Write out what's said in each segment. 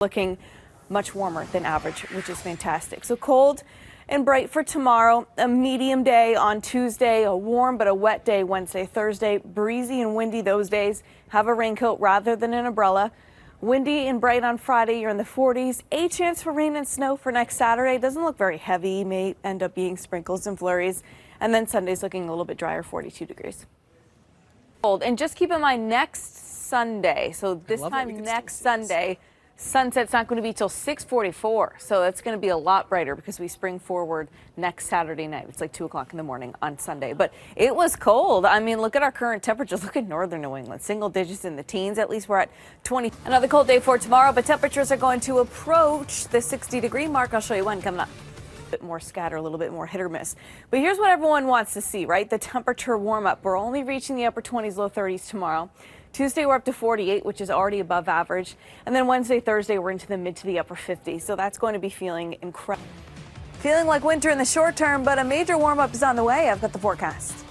looking much warmer than average, which is fantastic. So cold and bright for tomorrow, a medium day on Tuesday, a warm but a wet day Wednesday, Thursday, breezy and windy those days. Have a raincoat rather than an umbrella. Windy and bright on Friday, you're in the 40s. A chance for rain and snow for next Saturday. Doesn't look very heavy, may end up being sprinkles and flurries. And then Sunday's looking a little bit drier, 42 degrees. Cold. And just keep in mind next Sunday, so this time next Sunday, sunset's not going to be till 6:44, so that's going to be a lot brighter because we spring forward next Saturday night. It's like 2 o'clock in the morning on Sunday, but it was cold. I mean, look at our current temperatures. Look at northern New England, single digits in the teens. At least we're at 20. Another cold day for tomorrow, but temperatures are going to approach the 60-degree mark. I'll show you when coming up. A bit more scatter, a little bit more hit or miss. But here's what everyone wants to see, right? The temperature warm up. We're only reaching the upper 20s, low 30s tomorrow. Tuesday, we're up to 48, which is already above average. And then Wednesday, Thursday, we're into the mid to the upper 50s. So that's going to be feeling incredible. Feeling like winter in the short term, but a major warm up is on the way. I've got the forecast.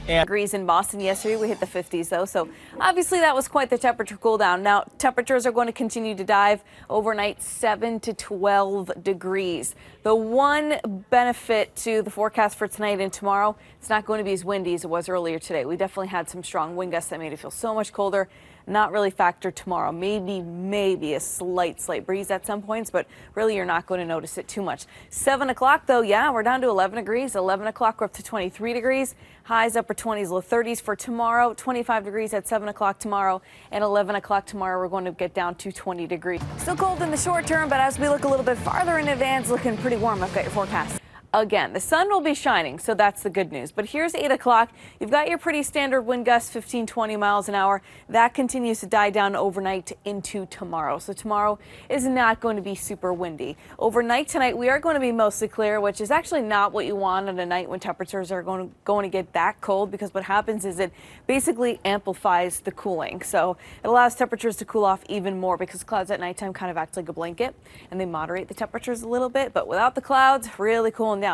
Degrees in Boston yesterday. We hit the 50s, though. So obviously that was quite the temperature cool down. Now, temperatures are going to continue to dive overnight, 7 to 12 degrees. The one benefit to the forecast for tonight and tomorrow, it's not going to be as windy as it was earlier today. We definitely had some strong wind gusts that made it feel so much colder. Not really factored tomorrow. Maybe a slight breeze at some points, but really you're not going to notice it too much. 7 o'clock, though, yeah, we're down to 11 degrees. 11 o'clock, we're up to 23 degrees. Highs upper 20s, low 30s for tomorrow. 25 degrees at 7 o'clock tomorrow. And 11 o'clock tomorrow, we're going to get down to 20 degrees. Still cold in the short term, but as we look a little bit farther in advance, looking pretty warm. I've got your forecast. Again, the sun will be shining, so that's the good news. But here's 8 o'clock. You've got your pretty standard wind gusts, 15, 20 miles an hour. That continues to die down overnight into tomorrow. So tomorrow is not going to be super windy. Overnight tonight, we are going to be mostly clear, which is actually not what you want on a night when temperatures are going to get that cold, because what happens is it basically amplifies the cooling. So it allows temperatures to cool off even more because clouds at nighttime kind of act like a blanket and they moderate the temperatures a little bit. But without the clouds, really cooling down.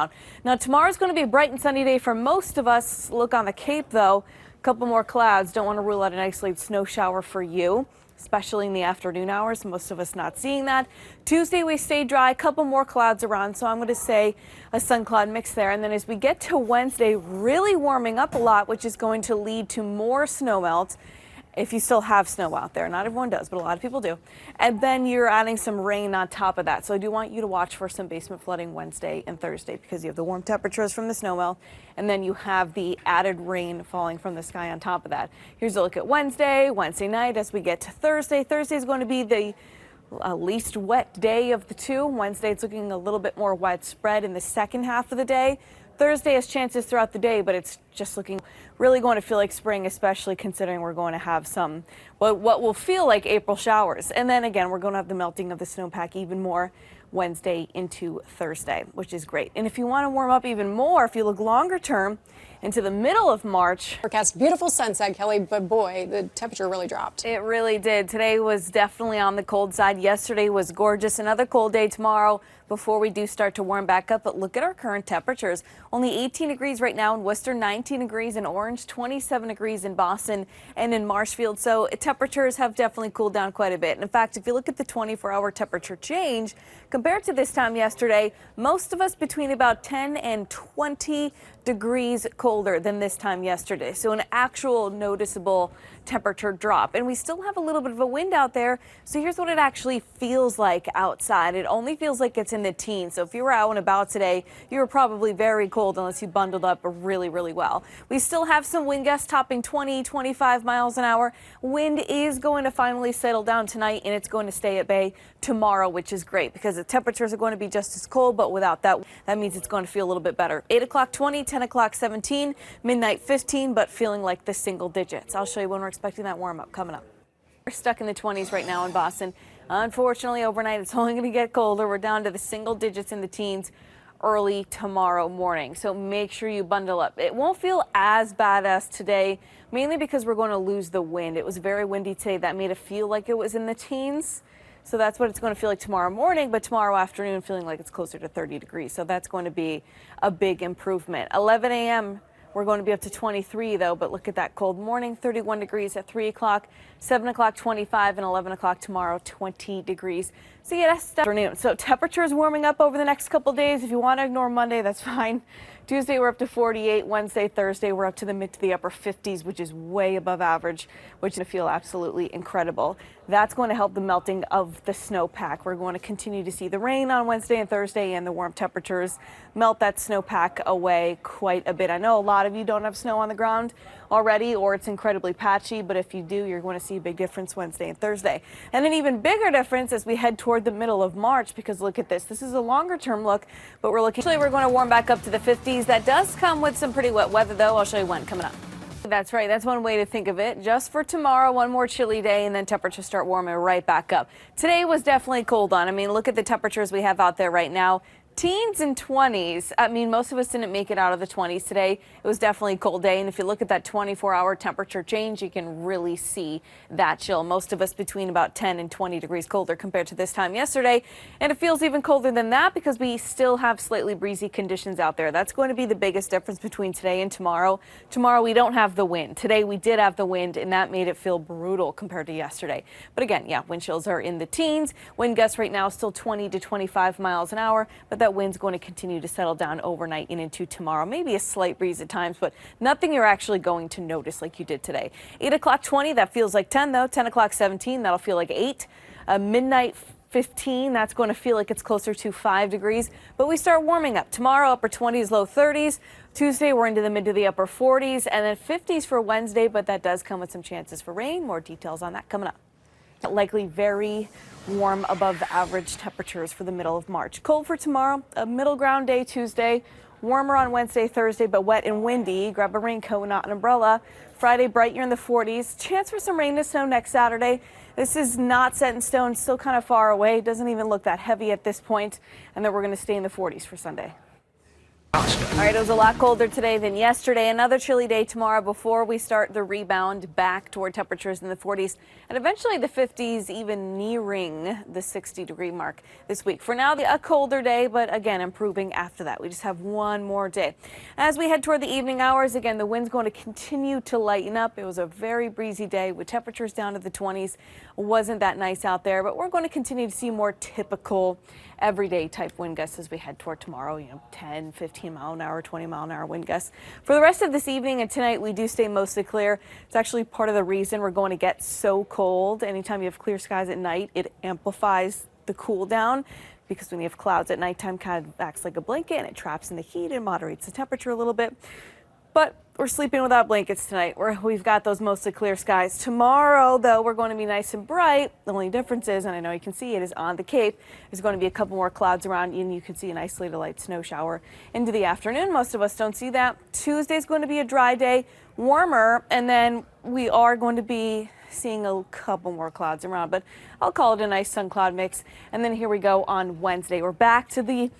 Now, tomorrow's going to be a bright and sunny day for most of us. Look on the Cape, though. A couple more clouds. Don't want to rule out an isolated snow shower for you, especially in the afternoon hours. Most of us not seeing that. Tuesday, we stay dry. A couple more clouds around, so I'm going to say a sun cloud mix there. And then as we get to Wednesday, really warming up a lot, which is going to lead to more snow melt. If you still have snow out there. Not everyone does, but a lot of people do. And then you're adding some rain on top of that. So I do want you to watch for some basement flooding Wednesday and Thursday because you have the warm temperatures from the snow melt, and then you have the added rain falling from the sky on top of that. Here's a look at Wednesday night as we get to Thursday. Thursday is going to be the least wet day of the two. Wednesday, it's looking a little bit more widespread in the second half of the day. Thursday has chances throughout the day, but it's just looking really going to feel like spring, especially considering we're going to have some what will feel like April showers. And then again, we're going to have the melting of the snowpack even more Wednesday into Thursday, which is great. And if you want to warm up even more, if you look longer term into the middle of March. Forecast beautiful sunset, Kelly, but boy, the temperature really dropped. It really did. Today was definitely on the cold side. Yesterday was gorgeous. Another cold day tomorrow before we do start to warm back up. But look at our current temperatures. Only 18 degrees right now in Worcester, 19 degrees in Orange, 27 degrees in Boston and in Marshfield. So temperatures have definitely cooled down quite a bit. And in fact, if you look at the 24-hour temperature change compared to this time yesterday, most of us between about 10 and 20 degrees colder than this time yesterday. So an actual noticeable temperature drop. And we still have a little bit of a wind out there. So here's what it actually feels like outside. It only feels like it's in the teens. So if you were out and about today, you were probably very cold unless you bundled up really, really well. We still have some wind gusts topping 20, 25 miles an hour. Wind is going to finally settle down tonight, and it's going to stay at bay tomorrow, which is great because the temperatures are going to be just as cold, but without that means it's going to feel a little bit better. 8 o'clock 20, 10 o'clock 17, midnight 15, but feeling like the single digits. I'll show you when we're expecting that warm up coming up. We're stuck in the 20s right now in Boston. Unfortunately, overnight it's only going to get colder. We're down to the single digits in the teens early tomorrow morning. So make sure you bundle up. It won't feel as bad as today, mainly because we're going to lose the wind. It was very windy today. That made it feel like it was in the teens. So that's what it's going to feel like tomorrow morning, but tomorrow afternoon feeling like it's closer to 30 degrees. So that's going to be a big improvement. 11 a.m. We're going to be up to 23 though, but look at that cold morning, 31 degrees at 3 o'clock, 7 o'clock 25, and 11 o'clock tomorrow 20 degrees. So yeah, that's afternoon. So temperatures warming up over the next couple days. If you want to ignore Monday, that's fine. Tuesday we're up to 48. Wednesday, Thursday we're up to the mid to the upper 50s, which is way above average, which is going to feel absolutely incredible. That's going to help the melting of the snowpack. We're going to continue to see the rain on Wednesday and Thursday, and the warm temperatures melt that snowpack away quite a bit. I know a lot of you don't have snow on the ground already, or it's incredibly patchy, but if you do, you're going to see a big difference Wednesday and Thursday. And an even bigger difference as we head toward the middle of March, because look at this. This is a longer term look, but we're going to warm back up to the 50s. That does come with some pretty wet weather, though. I'll show you when coming up. That's right. That's one way to think of it. Just for tomorrow, one more chilly day, and then temperatures start warming right back up. Today was definitely cold on. I mean, look at the temperatures we have out there right now. Teens and 20s. I mean, most of us didn't make it out of the 20s today. It was definitely a cold day. And if you look at that 24-hour temperature change, you can really see that chill. Most of us between about 10 and 20 degrees colder compared to this time yesterday. And it feels even colder than that because we still have slightly breezy conditions out there. That's going to be the biggest difference between today and tomorrow. Tomorrow we don't have the wind. Today we did have the wind, and that made it feel brutal compared to yesterday. But again, yeah, wind chills are in the teens. Wind gusts right now still 20 to 25 miles an hour, but that wind's going to continue to settle down overnight and into tomorrow. Maybe a slight breeze at times, but nothing you're actually going to notice like you did today. 8 o'clock 20, that feels like 10 though. 10 o'clock 17, that'll feel like 8. Midnight 15, that's going to feel like it's closer to 5 degrees, but we start warming up. Tomorrow, upper 20s, low 30s. Tuesday, we're into the mid to the upper 40s, and then 50s for Wednesday, but that does come with some chances for rain. More details on that coming up. Likely very warm above average temperatures for the middle of March. Cold for tomorrow, a middle ground day Tuesday, warmer on Wednesday, Thursday, but wet and windy. Grab a raincoat, not an umbrella. Friday, bright, you're in the 40s. Chance for some rain to snow next Saturday. This is not set in stone, still kind of far away. Doesn't even look that heavy at this point. And then we're going to stay in the 40s for Sunday. All right, it was a lot colder today than yesterday. Another chilly day tomorrow before we start the rebound back toward temperatures in the 40s and eventually the 50s, even nearing the 60-degree mark this week. For now, a colder day, but again, improving after that. We just have one more day. As we head toward the evening hours, again, the wind's going to continue to lighten up. It was a very breezy day with temperatures down to the 20s. Wasn't that nice out there, but we're going to continue to see more typical everyday type wind gusts as we head toward tomorrow, 10, 15 mile an hour, 20 mile an hour wind gusts. For the rest of this evening and tonight, we do stay mostly clear. It's actually part of the reason we're going to get so cold. Anytime you have clear skies at night, it amplifies the cool down because when you have clouds at nighttime, kind of acts like a blanket and it traps in the heat and moderates the temperature a little bit. But we're sleeping without blankets tonight. We've got those mostly clear skies. Tomorrow, though, we're going to be nice and bright. The only difference is, and I know you can see it, is on the Cape. There's going to be a couple more clouds around, and you can see an isolated light snow shower into the afternoon. Most of us don't see that. Tuesday's going to be a dry day, warmer, and then we are going to be seeing a couple more clouds around, but I'll call it a nice sun cloud mix. And then here we go on Wednesday. We're back to the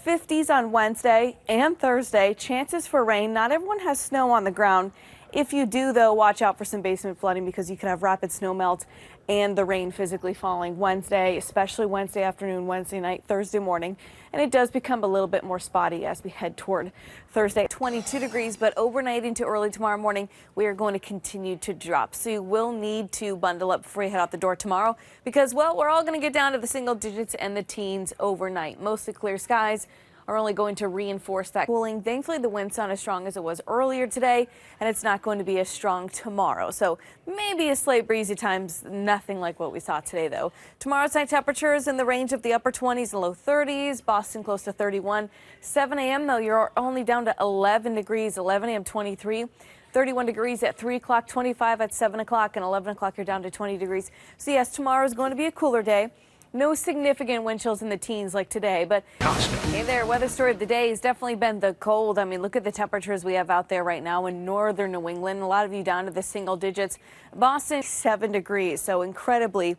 50s on Wednesday and Thursday. Chances for rain. Not everyone has snow on the ground. If you do, though, watch out for some basement flooding because you could have rapid snow melt and the rain physically falling Wednesday, especially Wednesday afternoon, Wednesday night, Thursday morning. And it does become a little bit more spotty as we head toward Thursday. 22 degrees, but overnight into early tomorrow morning, we are going to continue to drop. So you will need to bundle up before you head out the door tomorrow because, well, we're all going to get down to the single digits and the teens overnight. Mostly clear skies are only going to reinforce that cooling. Thankfully, the wind's not as strong as it was earlier today, and it's not going to be as strong tomorrow. So maybe a slight breeze at times, nothing like what we saw today, though. Tomorrow's night temperatures in the range of the upper 20s and low 30s. Boston close to 31. 7 a.m., though, you're only down to 11 degrees. 11 a.m., 23. 31 degrees at 3 o'clock, 25 at 7 o'clock, and 11 o'clock, you're down to 20 degrees. So, yes, tomorrow is going to be a cooler day. No significant wind chills in the teens like today, but hey there, weather story of the day has definitely been the cold. I mean, look at the temperatures we have out there right now in northern New England. A lot of you down to the single digits. Boston, 7 degrees, so incredibly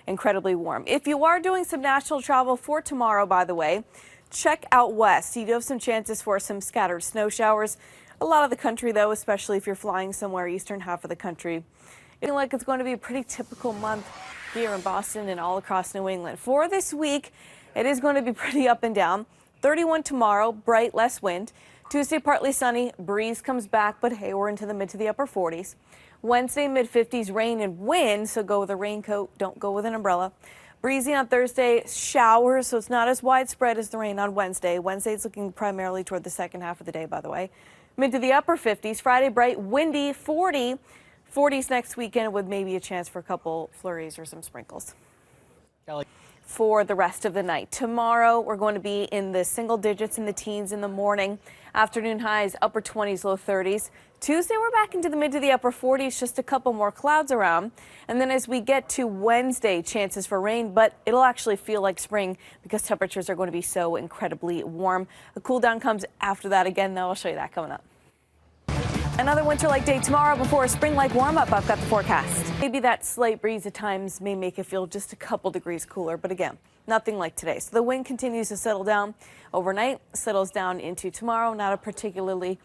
warm. If you are doing some national travel for tomorrow, by the way, check out west. You do have some chances for some scattered snow showers. A lot of the country, though, especially if you're flying somewhere eastern half of the country, it's like it's going to be a pretty typical month here in Boston and all across New England. For this week, it is going to be pretty up and down. 31 tomorrow, bright, less wind. Tuesday, partly sunny. Breeze comes back, but hey, we're into the mid to the upper 40s. Wednesday, mid-50s, rain and wind, so go with a raincoat. Don't go with an umbrella. Breezy on Thursday, showers, so it's not as widespread as the rain on Wednesday. Wednesday's looking primarily toward the second half of the day, by the way. Mid to the upper 50s. Friday, bright, windy, 40. 40s next weekend with maybe a chance for a couple flurries or some sprinkles. Kelly. For the rest of the night. Tomorrow, we're going to be in the single digits in the teens in the morning. Afternoon highs, upper 20s, low 30s. Tuesday, we're back into the mid to the upper 40s, just a couple more clouds around. And then as we get to Wednesday, chances for rain, but it'll actually feel like spring because temperatures are going to be so incredibly warm. The cool down comes after that again, though. I'll show you that coming up. Another winter-like day tomorrow before a spring-like warm-up. I've got the forecast. Maybe that slight breeze at times may make it feel just a couple degrees cooler, but again, nothing like today. So the wind continues to settle down overnight, settles down into tomorrow. Not a particularly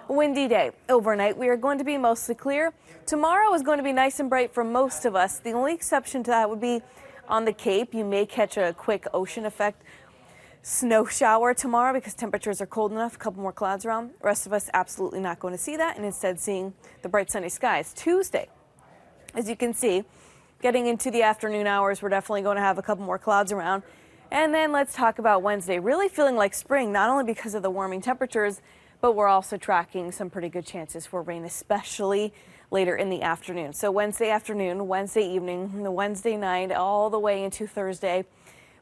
windy day. Overnight, we are going to be mostly clear. Tomorrow is going to be nice and bright for most of us. The only exception to that would be on the Cape. You may catch a quick ocean effect snow shower tomorrow because temperatures are cold enough. A couple more clouds around. The rest of us absolutely not going to see that and instead seeing the bright sunny skies. Tuesday, as you can see, getting into the afternoon hours, we're definitely going to have a couple more clouds around. And then let's talk about Wednesday. Really feeling like spring, not only because of the warming temperatures, but we're also tracking some pretty good chances for rain, especially later in the afternoon. So Wednesday afternoon, Wednesday evening, the Wednesday night, all the way into Thursday,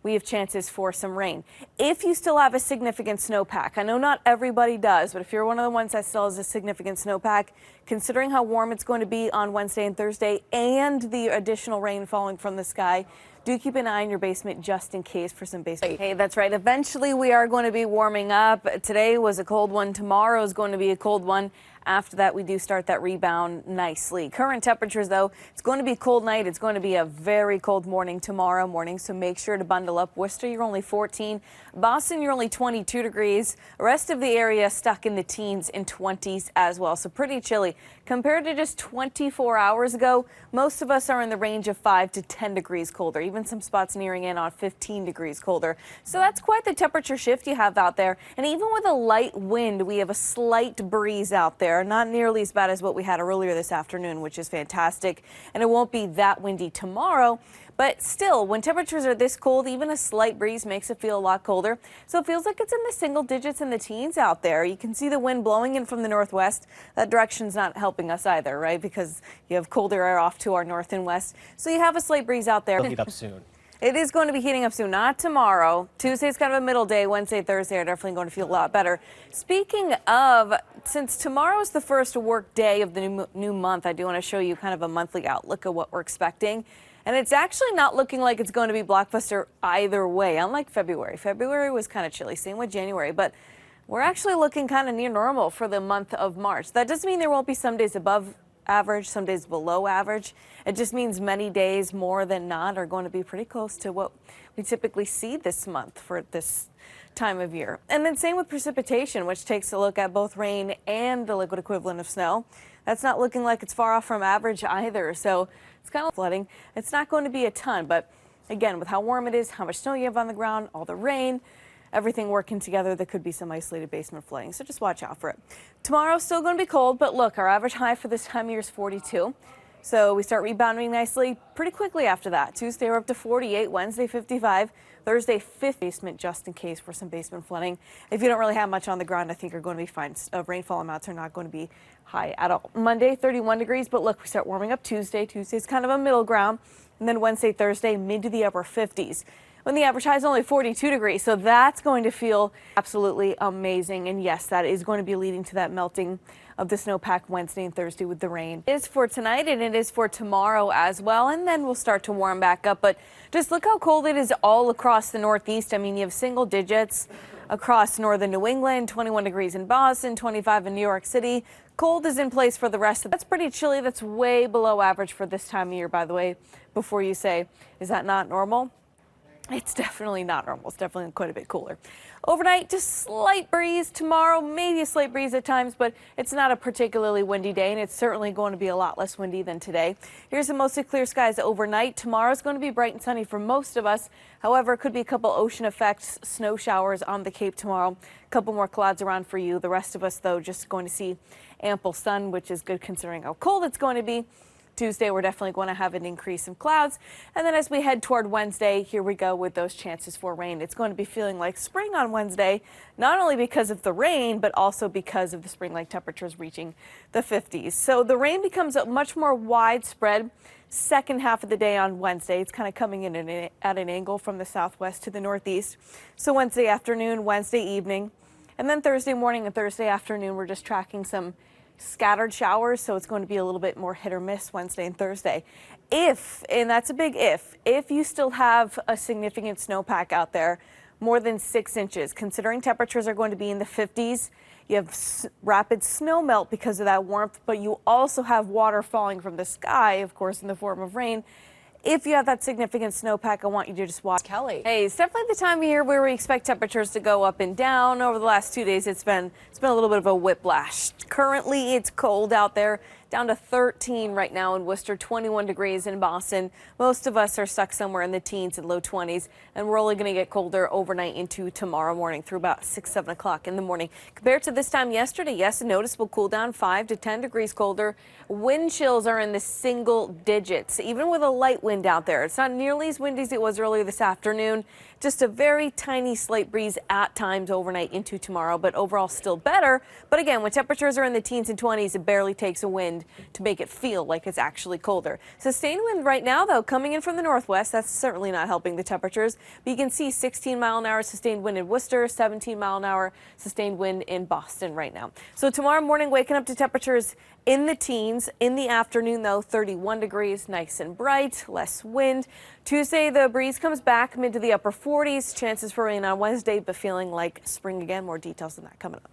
we have chances for some rain. If you still have a significant snowpack, I know not everybody does, but if you're one of the ones that still has a significant snowpack, considering how warm it's going to be on Wednesday and Thursday and the additional rain falling from the sky, do keep an eye on your basement just in case for some basement. Hey, that's right. Eventually, we are going to be warming up. Today was a cold one. Tomorrow is going to be a cold one. After that, we do start that rebound nicely. Current temperatures, though, it's going to be a cold night. It's going to be a very cold morning tomorrow morning, so make sure to bundle up. Worcester, you're only 14. Boston, you're only 22 degrees. The rest of the area stuck in the teens and 20s as well, so pretty chilly. Compared to just 24 hours ago, most of us are in the range of 5 to 10 degrees colder, even some spots nearing in on 15 degrees colder. So that's quite the temperature shift you have out there. And even with a light wind, we have a slight breeze out there. Not nearly as bad as what we had earlier this afternoon, which is fantastic. And it won't be that windy tomorrow. But still, when temperatures are this cold, even a slight breeze makes it feel a lot colder. So it feels like it's in the single digits in the teens out there. You can see the wind blowing in from the northwest. That direction's not helping us either, right? Because you have colder air off to our north and west. So you have a slight breeze out there. It'll heat up soon. It is going to be heating up soon, not tomorrow. Tuesday's kind of a middle day. Wednesday, Thursday are definitely going to feel a lot better. Speaking of, since tomorrow is the first work day of the new month, I do want to show you kind of a monthly outlook of what we're expecting. And it's actually not looking like it's going to be blockbuster either way, unlike February. February was kind of chilly, same with January, but we're actually looking kind of near normal for the month of March. That doesn't mean there won't be some days above average, some days below average. It just means many days more than not are going to be pretty close to what we typically see this month for this time of year. And then same with precipitation, which takes a look at both rain and the liquid equivalent of snow. That's not looking like it's far off from average either. So it's kind of flooding. It's not going to be a ton, but again, with how warm it is, how much snow you have on the ground, all the rain, everything working together, there could be some isolated basement flooding. So just watch out for it. Tomorrow's still going to be cold, but look, our average high for this time of year is 42. So we start rebounding nicely pretty quickly after that. Tuesday, we're up to 48, Wednesday, 55, Thursday, 50 basement, just in case for some basement flooding. If you don't really have much on the ground, I think you're going to be fine. Rainfall amounts are not going to be high at all. Monday, 31 degrees, but look, we start warming up Tuesday. Tuesday's kind of a middle ground. And then Wednesday, Thursday, mid to the upper 50s. When the average high is only 42 degrees, so that's going to feel absolutely amazing. And yes, that is going to be leading to that melting of the snowpack Wednesday and Thursday with the rain. It is for tonight and it is for tomorrow as well, and then we'll start to warm back up. But just look how cold it is all across the Northeast. I mean, you have single digits across northern New England, 21 degrees in Boston, 25 in New York City. Cold is in place for the rest of that's pretty chilly. That's way below average for this time of year, by the way, before you say, is that not normal? It's definitely not normal. It's definitely quite a bit cooler. Overnight, just slight breeze. Tomorrow, maybe a slight breeze at times, but it's not a particularly windy day, and it's certainly going to be a lot less windy than today. Here's the mostly clear skies overnight. Tomorrow's going to be bright and sunny for most of us. However, could be a couple ocean effects, snow showers on the Cape tomorrow. A couple more clouds around for you. The rest of us, though, just going to see ample sun, which is good considering how cold it's going to be. Tuesday, we're definitely going to have an increase of clouds. And then as we head toward Wednesday, here we go with those chances for rain. It's going to be feeling like spring on Wednesday, not only because of the rain, but also because of the spring-like temperatures reaching the 50s. So the rain becomes a much more widespread second half of the day on Wednesday. It's kind of coming in at an angle from the southwest to the northeast. So Wednesday afternoon, Wednesday evening, and then Thursday morning and Thursday afternoon, we're just tracking some scattered showers, so it's going to be a little bit more hit or miss Wednesday and Thursday. If, and that's a big if you still have a significant snowpack out there, more than 6 inches, considering temperatures are going to be in the 50s, you have rapid snow melt because of that warmth, but you also have water falling from the sky, of course, in the form of rain. If you have that significant snowpack, I want you to just watch. Kelly. Hey, it's definitely the time of year where we expect temperatures to go up and down. Over the last 2 days, it's been a little bit of a whiplash. Currently, it's cold out there, down to 13 right now in Worcester, 21 degrees in Boston. Most of us are stuck somewhere in the teens and low 20s, and we're only going to get colder overnight into tomorrow morning through about 6, 7 o'clock in the morning. Compared to this time yesterday, yes, a noticeable cool down, 5 to 10 degrees colder. Wind chills are in the single digits, even with a light wind out there. It's not nearly as windy as it was earlier this afternoon. Just a very tiny slight breeze at times overnight into tomorrow, but overall still better. But again, when temperatures are in the teens and 20s, it barely takes a wind to make it feel like it's actually colder. Sustained wind right now, though, coming in from the northwest. That's certainly not helping the temperatures. But you can see 16-mile-an-hour sustained wind in Worcester, 17-mile-an-hour sustained wind in Boston right now. So tomorrow morning, waking up to temperatures in the teens. In the afternoon, though, 31 degrees, nice and bright, less wind. Tuesday, the breeze comes back mid to the upper 40s. Chances for rain on Wednesday, but feeling like spring again. More details on that coming up.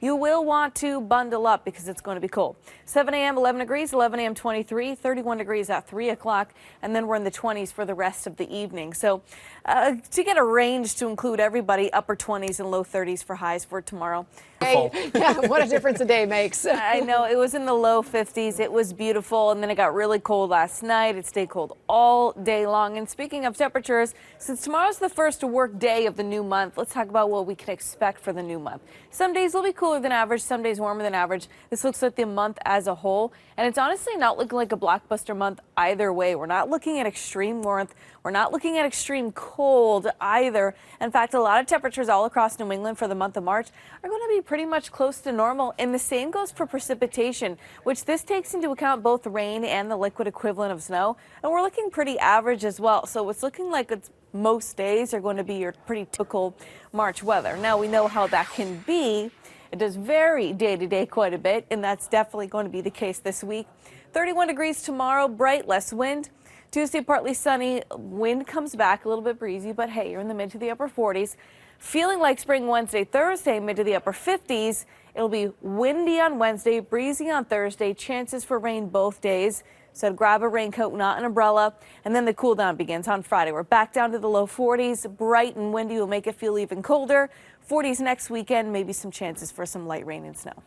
You will want to bundle up because it's going to be cold. 7 a.m. 11 degrees, 11 a.m. 23, 31 degrees at 3 o'clock, and then we're in the 20s for the rest of the evening. So to get a range to include everybody, upper 20s and low 30s for highs for tomorrow. Hey, yeah, what a difference a day makes. I know, it was in the low 50s. It was beautiful, and then it got really cold last night. It stayed cold all day long. And speaking of temperatures, since tomorrow's the first work day of the new month, let's talk about what we can expect for the new month. Some days will be cooler than average, some days warmer than average. This looks like the month as a whole, and it's honestly not looking like a blockbuster month either way. We're not looking at extreme warmth. We're not looking at extreme cold either. In fact, a lot of temperatures all across New England for the month of March are going to be pretty much close to normal. And the same goes for precipitation, which this takes into account both rain and the liquid equivalent of snow. And we're looking pretty average as well. So it's looking like most days are going to be your pretty typical March weather. Now, we know how that can be. It does vary day to day quite a bit, and that's definitely going to be the case this week. 31 degrees tomorrow, bright, less wind. Tuesday, partly sunny. Wind comes back, a little bit breezy, but hey, you're in the mid to the upper 40s. Feeling like spring Wednesday, Thursday, mid to the upper 50s. It'll be windy on Wednesday, breezy on Thursday, chances for rain both days. So grab a raincoat, not an umbrella. And then the cool down begins on Friday. We're back down to the low 40s. Bright and windy will make it feel even colder. 40s next weekend, maybe some chances for some light rain and snow.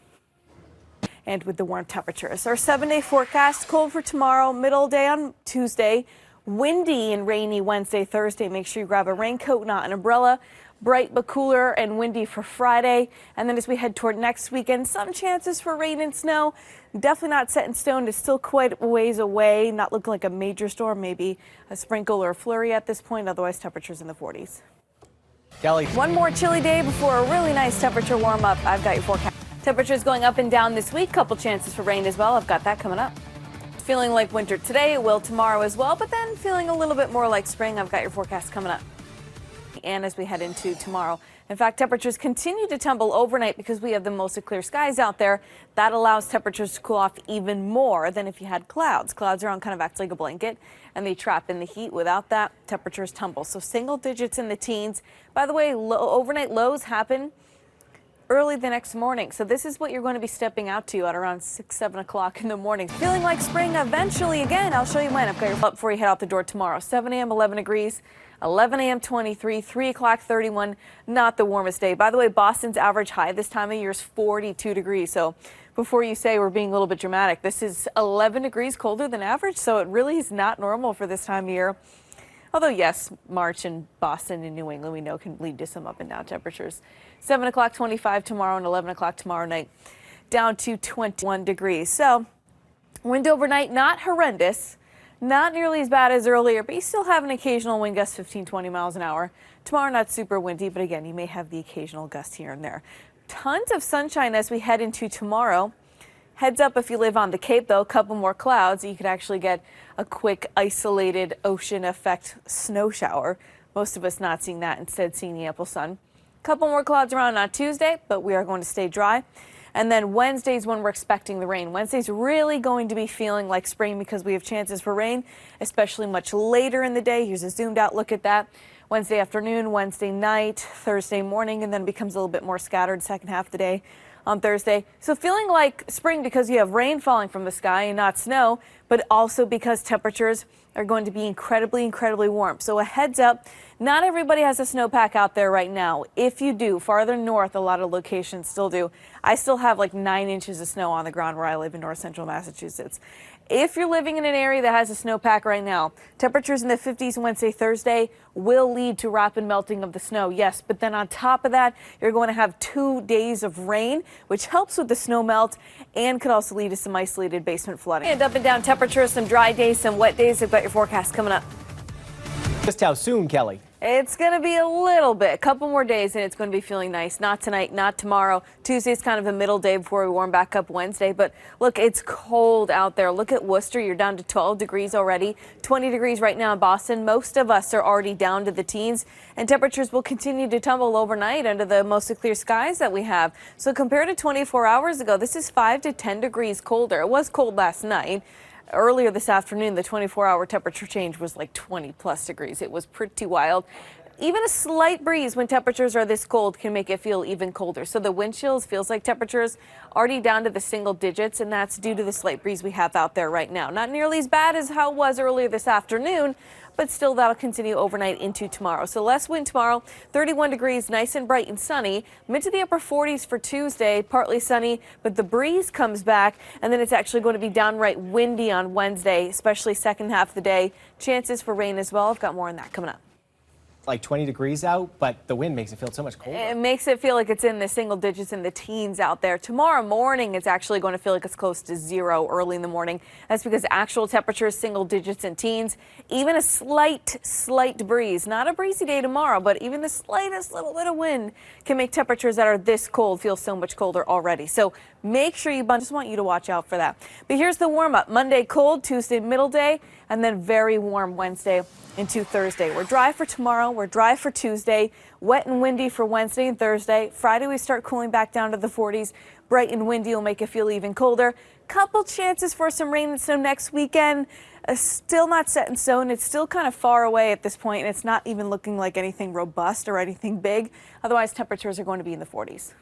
And with the warm temperatures, our 7-day forecast, cold for tomorrow, middle day on Tuesday, windy and rainy Wednesday, Thursday. Make sure you grab a raincoat, not an umbrella. Bright but cooler and windy for Friday. And then as we head toward next weekend, some chances for rain and snow. Definitely not set in stone. It's still quite a ways away. Not looking like a major storm, maybe a sprinkle or a flurry at this point. Otherwise, temperatures in the 40s. Kelly. One more chilly day before a really nice temperature warm up. I've got your forecast. Temperatures going up and down this week. Couple chances for rain as well. I've got that coming up. Feeling like winter today. It will tomorrow as well. But then feeling a little bit more like spring. I've got your forecast coming up. And as we head into tomorrow. In fact, temperatures continue to tumble overnight because we have the mostly clear skies out there. That allows temperatures to cool off even more than if you had clouds. Clouds around kind of act like a blanket and they trap in the heat. Without that, temperatures tumble. So single digits in the teens. By the way, overnight lows happen early the next morning. So this is what you're going to be stepping out to at around 6, 7 o'clock in the morning. Feeling like spring eventually again. I'll show you when. I've got your up before you head out the door tomorrow. 7 a.m. 11 degrees. 11 a.m. 23, 3 o'clock 31, not the warmest day. By the way, Boston's average high this time of year is 42 degrees. So before you say we're being a little bit dramatic, this is 11 degrees colder than average. So it really is not normal for this time of year. Although, yes, March in Boston and New England, we know can lead to some up and down temperatures. 7 o'clock 25 tomorrow and 11 o'clock tomorrow night down to 21 degrees. So wind overnight, not horrendous. Not nearly as bad as earlier, but you still have an occasional wind gust 15, 20 miles an hour. Tomorrow, not super windy, but again, you may have the occasional gust here and there. Tons of sunshine as we head into tomorrow. Heads up if you live on the Cape, though, a couple more clouds. You could actually get a quick isolated ocean effect snow shower. Most of us not seeing that, instead seeing the ample sun. Couple more clouds around on Tuesday, but we are going to stay dry. And then Wednesday's when we're expecting the rain. Wednesday's really going to be feeling like spring because we have chances for rain, especially much later in the day. Here's a zoomed out look at that. Wednesday afternoon, Wednesday night, Thursday morning, and then becomes a little bit more scattered second half of the day on Thursday. So feeling like spring because you have rain falling from the sky and not snow, but also because temperatures are going to be incredibly, incredibly warm. So a heads up, not everybody has a snowpack out there right now. If you do, farther north, a lot of locations still do. I still have like 9 inches of snow on the ground where I live in north central Massachusetts. If you're living in an area that has a snowpack right now, temperatures in the 50s Wednesday, Thursday will lead to rapid melting of the snow, yes. But then on top of that, you're going to have 2 days of rain, which helps with the snow melt and could also lead to some isolated basement flooding. And up and down temperatures, some dry days, some wet days. I've got your forecast coming up. Just how soon, Kelly? It's going to be a little bit, a couple more days, and it's going to be feeling nice. Not tonight, not tomorrow. Tuesday's kind of a middle day before we warm back up Wednesday. But look, it's cold out there. Look at Worcester. You're down to 12 degrees already. 20 degrees right now in Boston. Most of us are already down to the teens, and temperatures will continue to tumble overnight under the mostly clear skies that we have. So compared to 24 hours ago, this is 5 to 10 degrees colder. It was cold last night. Earlier this afternoon, the 24-hour temperature change was like 20 plus degrees. It was pretty wild. Even a slight breeze when temperatures are this cold can make it feel even colder. So the wind chills feels like temperatures already down to the single digits, and that's due to the slight breeze we have out there right now. Not nearly as bad as how it was earlier this afternoon, but still that'll continue overnight into tomorrow. So less wind tomorrow, 31 degrees, nice and bright and sunny. Mid to the upper 40s for Tuesday, partly sunny, but the breeze comes back, and then it's actually going to be downright windy on Wednesday, especially second half of the day. Chances for rain as well. I've got more on that coming up. Like 20 degrees out, but the wind makes it feel so much colder. It makes it feel like it's in the single digits in the teens out there. Tomorrow morning, it's actually going to feel like it's close to 0 early in the morning. That's because actual temperatures, single digits and teens. Even a slight breeze. Not a breezy day tomorrow, but even the slightest little bit of wind can make temperatures that are this cold feel so much colder already. So make sure you just want you to watch out for that. But here's the warm up. Monday cold, Tuesday middle day, and then very warm Wednesday into Thursday. We're dry for tomorrow. We're dry for Tuesday. Wet and windy for Wednesday and Thursday. Friday we start cooling back down to the 40s. Bright and windy will make it feel even colder. Couple chances for some rain and snow next weekend. Still not set in stone. It's still kind of far away at this point, and it's not even looking like anything robust or anything big. Otherwise, temperatures are going to be in the 40s.